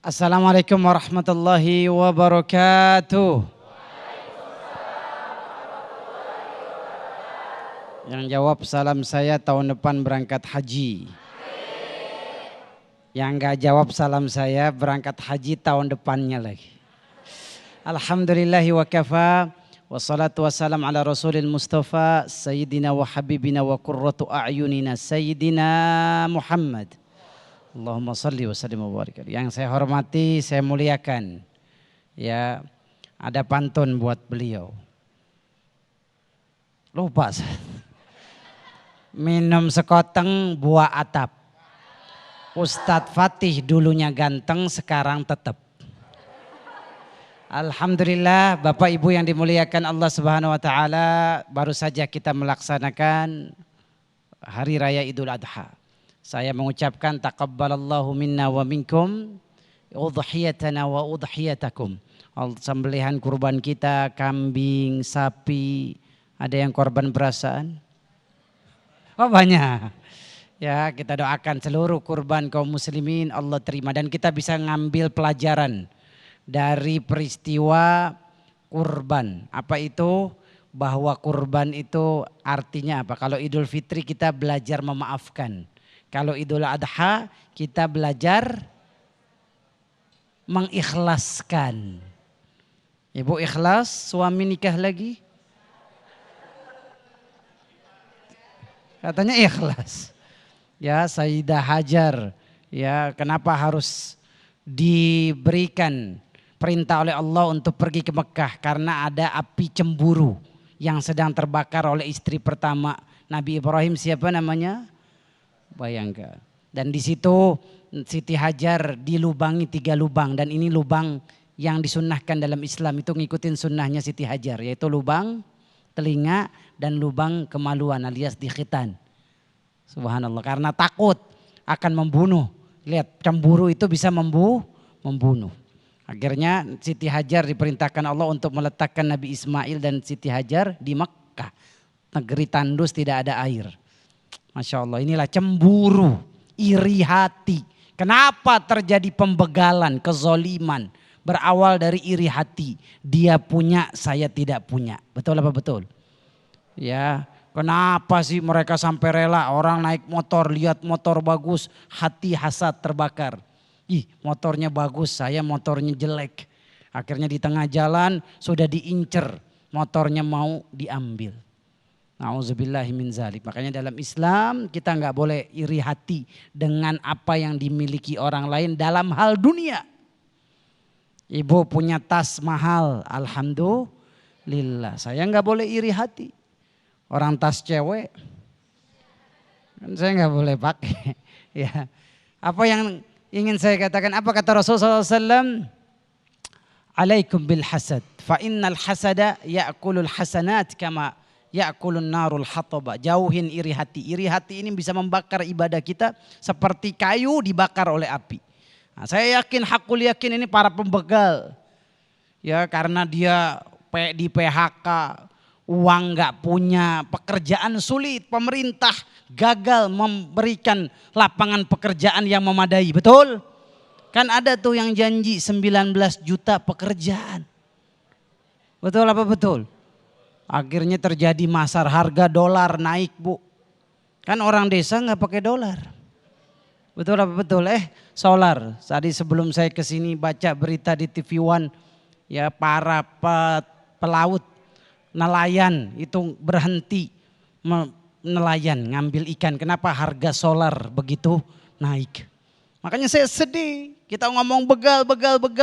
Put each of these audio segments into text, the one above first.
Assalamualaikum warahmatullahi wabarakatuh. Yang jawab salam saya tahun depan berangkat haji. Yang enggak jawab salam saya berangkat haji tahun depannya lagi. Alhamdulillahi wa kafa. Wassalatu wassalam ala rasulil mustafa sayyidina wa habibina wa qurratu a'yunina sayyidina Muhammad. Allahumma salli wa sallim wa barik. Yang saya hormati, saya muliakan. Ya, ada pantun buat beliau. Lupa saya. Minum sekoteng buah atap. Ustadz Fatih dulunya ganteng, sekarang tetap. Alhamdulillah, Bapak Ibu yang dimuliakan Allah Subhanahu wa taala, baru saja kita melaksanakan Hari Raya Idul Adha. Saya mengucapkan taqabbalallahu minna wa minkum udhiyatana wa udhiyatakum. Sembelihan kurban kita, kambing, sapi, ada yang korban perasaan? Oh banyak. Ya, kita doakan seluruh kurban kaum muslimin Allah terima dan kita bisa ngambil pelajaran dari peristiwa kurban. Apa itu? Bahwa kurban itu artinya apa? Kalau Idul Fitri kita belajar memaafkan. Kalau Idul Adha kita belajar mengikhlaskan. Ibu ikhlas, suami nikah lagi? Katanya ikhlas. Ya, Sayyidah Hajar, ya kenapa harus diberikan perintah oleh Allah untuk pergi ke Mekah? Karena ada api cemburu yang sedang terbakar oleh istri pertama Nabi Ibrahim, siapa namanya? Bayangkan. Dan di situ Siti Hajar dilubangi 3 lubang dan ini lubang yang disunnahkan dalam Islam, itu ngikutin sunnahnya Siti Hajar, yaitu lubang telinga dan lubang kemaluan alias di khitan. Subhanallah, karena takut akan membunuh. Lihat, cemburu itu bisa membunuh. Akhirnya Siti Hajar diperintahkan Allah untuk meletakkan Nabi Ismail dan Siti Hajar di Mekah. Negeri tandus, tidak ada air. Masya Allah, inilah cemburu, iri hati. Kenapa terjadi pembegalan, kezoliman? Berawal dari iri hati. Dia punya, saya tidak punya. Betul apa betul? Ya, kenapa sih mereka sampai rela orang naik motor, lihat motor bagus, hati hasad terbakar. Ih, motornya bagus, saya motornya jelek. Akhirnya di tengah jalan sudah diincer, motornya mau diambil. Nauzubillahi min zalik. Makanya dalam Islam kita nggak boleh iri hati dengan apa yang dimiliki orang lain dalam hal dunia. Ibu punya tas mahal, alhamdulillah. Saya nggak boleh iri hati. Orang tas cewek, kan saya nggak boleh pakai. Ya, apa yang ingin saya katakan? Apa kata Rasulullah SAW? Alaikum bil hasad, fa innal hasada ya'kulul hasanat kama ya'kulun narul hataba. Jauhin iri hati. Iri hati ini bisa membakar ibadah kita seperti kayu dibakar oleh api. Nah, saya yakin, hakul yakin ini para pembegal. Ya, karena dia di PHK, uang nggak punya, pekerjaan sulit, pemerintah gagal memberikan lapangan pekerjaan yang memadai. Betul? Kan ada tuh yang janji 19 juta pekerjaan. Betul apa betul? Akhirnya terjadi masar, harga dolar naik, Bu. Kan orang desa nggak pakai dolar. Betul apa betul? Solar. Tadi sebelum saya kesini baca berita di TV One, ya para pelaut nelayan itu berhenti nelayan ngambil ikan. Kenapa harga solar begitu naik? Makanya saya sedih. Kita ngomong begal.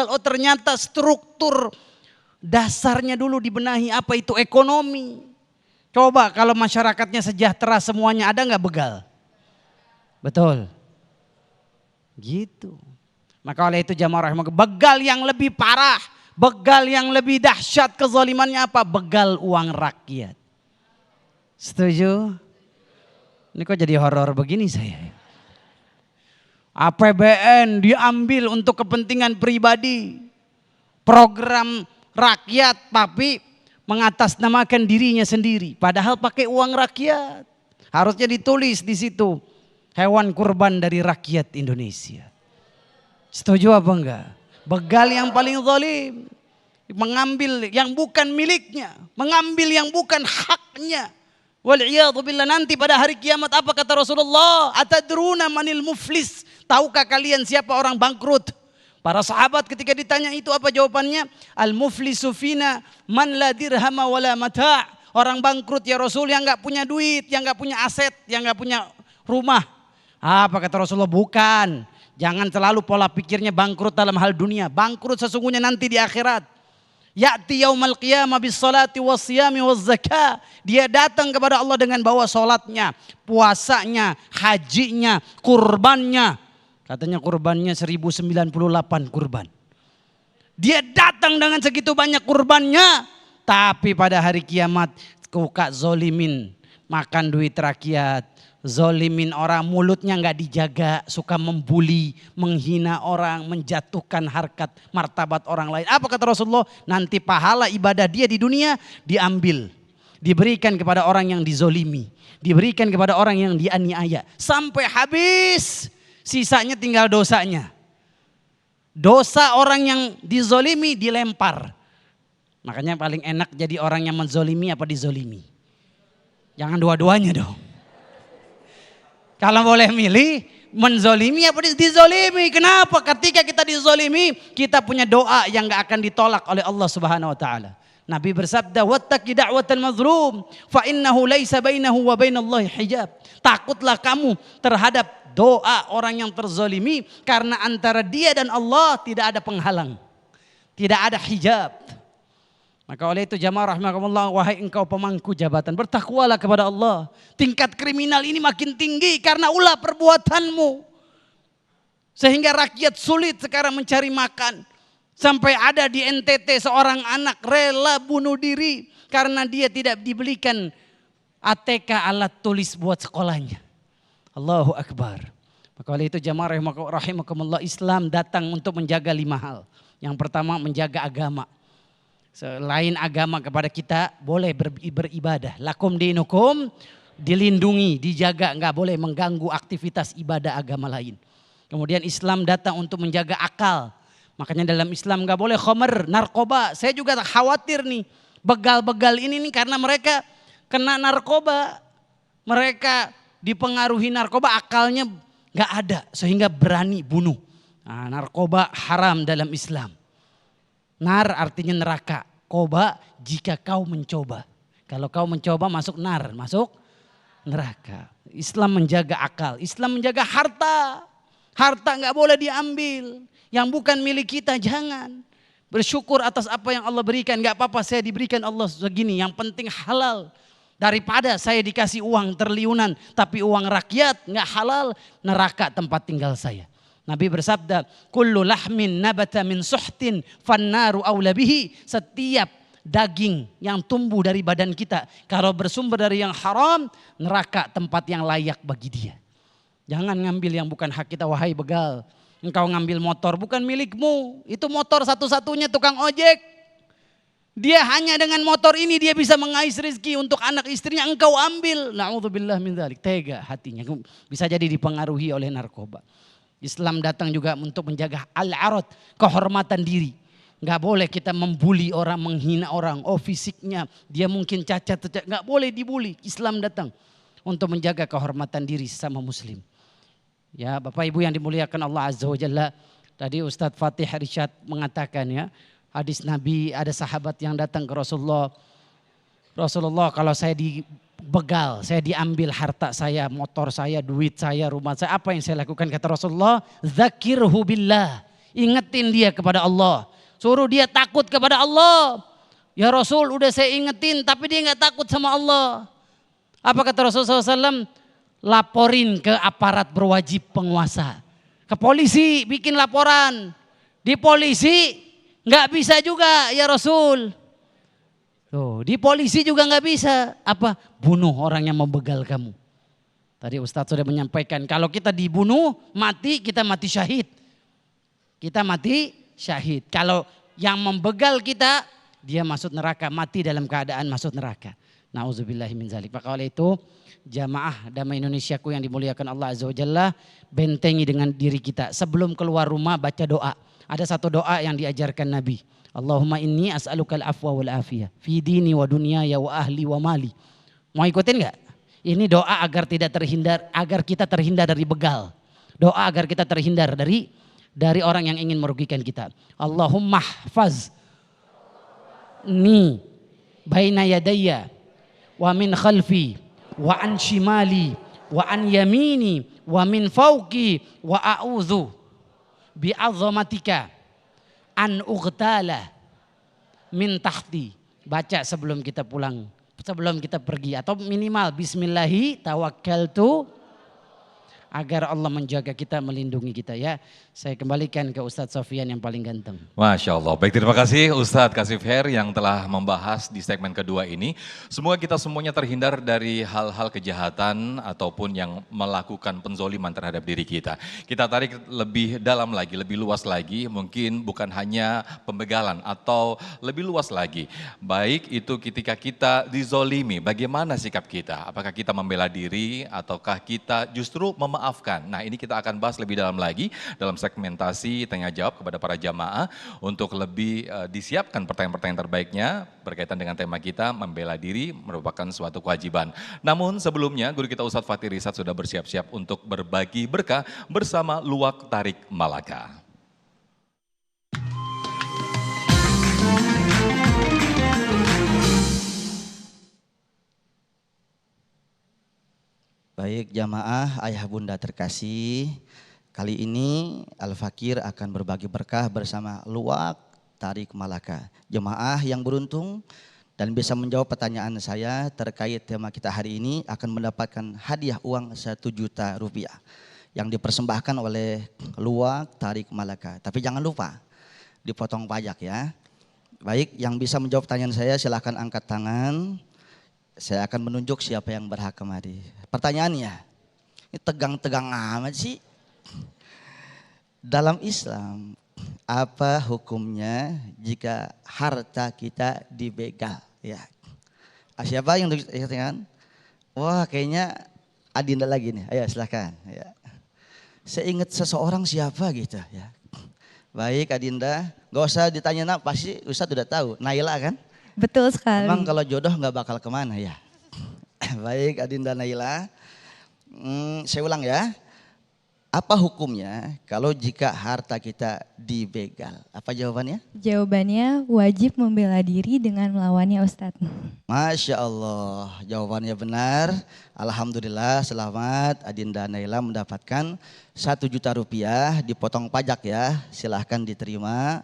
Oh ternyata struktur dasarnya dulu dibenahi. Apa itu ekonomi? Coba kalau masyarakatnya sejahtera semuanya, ada nggak begal? Betul. Gitu. Maka oleh itu jamaah rahimahullah, begal yang lebih parah, begal yang lebih dahsyat kezalimannya apa? Begal uang rakyat. Setuju? Ini kok jadi horor begini saya? APBN diambil untuk kepentingan pribadi. Program rakyat tapi mengatasnamakan dirinya sendiri. Padahal pakai uang rakyat. Harusnya ditulis di situ, hewan kurban dari rakyat Indonesia. Setuju apa enggak? Begal yang paling zalim. Mengambil yang bukan miliknya. Mengambil yang bukan haknya. Wal'iyadzubillah, nanti pada hari kiamat apa kata Rasulullah? Atadruna manil muflis. Tahukah kalian siapa orang bangkrut? Para sahabat ketika ditanya itu apa jawabannya? Al-muflisu fina man la dirhama wala mata'. Orang bangkrut ya Rasul yang enggak punya duit, yang enggak punya aset, yang enggak punya rumah. Apa kata Rasulullah? Bukan. Jangan selalu pola pikirnya bangkrut dalam hal dunia. Bangkrut sesungguhnya nanti di akhirat. Ya'ti yaumal qiyamah bis salati was siyami was zakah. Dia datang kepada Allah dengan bawa salatnya, puasanya, hajinya, kurbannya. Katanya kurbannya 1098 kurban. Dia datang dengan segitu banyak kurbannya, tapi pada hari kiamat kuka zolimin, makan duit rakyat, zolimin orang, mulutnya nggak dijaga, suka membuli, menghina orang, menjatuhkan harkat martabat orang lain. Apa kata Rasulullah? Nanti pahala ibadah dia di dunia diambil, diberikan kepada orang yang dizolimi, diberikan kepada orang yang dianiaya, sampai habis, sisanya tinggal dosanya. Dosa orang yang dizolimi dilempar. Makanya paling enak jadi orang yang menzolimi apa dizolimi? Jangan dua-duanya dong. Kalau boleh milih, menzolimi apa dizolimi? Kenapa? Ketika kita dizolimi, kita punya doa yang gak akan ditolak oleh Allah Subhanahu Wa Taala. Nabi bersabda, "Wattaqi da'watal mazlum, fa innahu laisa bainahu wa bainallahi hijab." Takutlah kamu terhadap doa orang yang terzolimi, karena antara dia dan Allah tidak ada penghalang, tidak ada hijab. Maka oleh itu jamaah rahimakumullah, wahai engkau pemangku jabatan, bertakwalah kepada Allah. Tingkat kriminal ini makin tinggi karena ulah perbuatanmu. Sehingga rakyat sulit sekarang mencari makan. Sampai ada di NTT seorang anak rela bunuh diri karena dia tidak dibelikan ATK, alat tulis buat sekolahnya. Allahu Akbar. Maka oleh itu jamaah rahimakumullah, Islam datang untuk menjaga 5 hal. Yang pertama menjaga agama. Selain agama kepada kita boleh beribadah. Lakum dinukum, dilindungi, dijaga, enggak boleh mengganggu aktivitas ibadah agama lain. Kemudian Islam datang untuk menjaga akal. Makanya dalam Islam enggak boleh khamr, narkoba. Saya juga khawatir nih, begal-begal ini nih karena mereka kena narkoba. Mereka dipengaruhi narkoba, akalnya enggak ada sehingga berani bunuh. Nah, narkoba haram dalam Islam. Nar artinya neraka, koba jika kau mencoba. Kalau kau mencoba masuk nar, masuk neraka. Islam menjaga akal, Islam menjaga harta. Harta nggak boleh diambil, yang bukan milik kita jangan. Bersyukur atas apa yang Allah berikan, nggak apa-apa saya diberikan Allah segini, yang penting halal. Daripada saya dikasih uang triliunan tapi uang rakyat nggak halal, neraka tempat tinggal saya. Nabi bersabda, kullu lahmin nabata min suhtin fannaru aula bihi. Setiap daging yang tumbuh dari badan kita, kalau bersumber dari yang haram, neraka tempat yang layak bagi dia. Jangan ngambil yang bukan hak kita, wahai begal. Engkau ngambil motor bukan milikmu. Itu motor satu-satunya tukang ojek. Dia hanya dengan motor ini dia bisa mengais rezeki untuk anak istrinya, engkau ambil. Na'udzubillah min dzalik. Tega hatinya, bisa jadi dipengaruhi oleh narkoba. Islam datang juga untuk menjaga al-arad, kehormatan diri. Gak boleh kita membuli orang, menghina orang. Oh fisiknya dia mungkin cacat, gak boleh dibuli. Islam datang untuk menjaga kehormatan diri sama muslim. Ya Bapak Ibu yang dimuliakan Allah Azza wa Jalla. Tadi Ustadz Fatih Rishad mengatakan ya, hadis Nabi, ada sahabat yang datang ke Rasulullah. Rasulullah, kalau saya dibegal, saya diambil harta saya, motor saya, duit saya, rumah saya, apa yang saya lakukan? Kata Rasulullah, zakirhu billah, ingetin dia kepada Allah, suruh dia takut kepada Allah. Ya Rasul, udah saya ingetin tapi dia nggak takut sama Allah. Apa kata Rasulullah SAW? Laporin ke aparat berwajib penguasa, ke polisi, bikin laporan. Di polisi nggak bisa juga ya Rasul. Tuh, di polisi juga nggak bisa. Apa? Bunuh orang yang membegal kamu. Tadi Ustadz sudah menyampaikan, kalau kita dibunuh, mati, kita mati syahid. Kita mati syahid. Kalau yang membegal kita, dia masuk neraka, mati dalam keadaan masuk neraka. Nauzubillahi min zalik. Maka oleh itu jamaah Damai Indonesiaku yang dimuliakan Allah Azza wa Jalla, bentengi dengan diri kita. Sebelum keluar rumah baca doa. Ada satu doa yang diajarkan Nabi. Allahumma inni as'alukal afwa wal afiyah fi dini wa dunyaya wa ahli wa mali. Mau ikutin enggak? Ini doa agar tidak terhindar, agar kita terhindar dari begal. Doa agar kita terhindar dari orang yang ingin merugikan kita. Allahumma hfaz ni baina yadayya wa min khalfi wa an shimali wa an yamini wa min fawqi wa a'udzu bi 'azamatika an ughtala min tahti. Baca sebelum kita pulang, sebelum kita pergi, atau minimal bismillahi tawakkaltu, agar Allah menjaga kita, melindungi kita ya. Saya kembalikan ke Ustadz Sofyan yang paling ganteng. Masya Allah. Baik, terima kasih Ustadz Kashif Khair yang telah membahas di segmen kedua ini. Semoga kita semuanya terhindar dari hal-hal kejahatan ataupun yang melakukan penzoliman terhadap diri kita. Kita tarik lebih dalam lagi, lebih luas lagi. Mungkin bukan hanya pembegalan atau lebih luas lagi. Baik itu ketika kita dizolimi, bagaimana sikap kita? Apakah kita membela diri ataukah kita justru memaafkan? Nah, ini kita akan bahas lebih dalam lagi dalam segmentasi tanya jawab kepada para jamaah untuk lebih disiapkan pertanyaan-pertanyaan terbaiknya berkaitan dengan tema kita, membela diri merupakan suatu kewajiban. Namun sebelumnya guru kita Ustadz Fathir Rishad sudah bersiap-siap untuk berbagi berkah bersama Luwak Tarik Malaka. Baik jamaah ayah bunda terkasih, kali ini Al-Fakir akan berbagi berkah bersama Luwak Tarik Malaka. Jemaah yang beruntung dan bisa menjawab pertanyaan saya terkait tema kita hari ini akan mendapatkan hadiah uang 1 juta rupiah yang dipersembahkan oleh Luwak Tarik Malaka. Tapi jangan lupa dipotong pajak ya. Baik, yang bisa menjawab pertanyaan saya silakan angkat tangan. Saya akan menunjuk siapa yang berhak kemari. Pertanyaannya, ini tegang-tegang amat sih. Dalam Islam, apa hukumnya jika harta kita dibegal? Ya. Siapa yang dikatakan? Wah, kayaknya Adinda lagi nih. Ayo silakan. Ya. Saya ingat seseorang siapa gitu ya. Baik Adinda, gak usah ditanya nak, pasti Ustadz udah tahu. Naila kan? Betul sekali. Emang kalau jodoh nggak bakal kemana ya? Baik Adinda Naila, saya ulang ya. Apa hukumnya kalau jika harta kita dibegal? Apa jawabannya? Jawabannya wajib membela diri dengan melawannya Ustadz. Masya Allah, jawabannya benar. Alhamdulillah, selamat Adinda Naila mendapatkan 1 juta rupiah dipotong pajak ya. Silahkan diterima.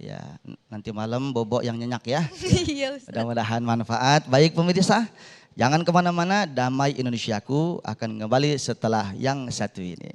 Ya, nanti malam bobok yang nyenyak ya. Iya Ustadz. Mudah-mudahan manfaat. Baik pemirsa, jangan kemana-mana. Damai Indonesiaku akan kembali setelah yang satu ini.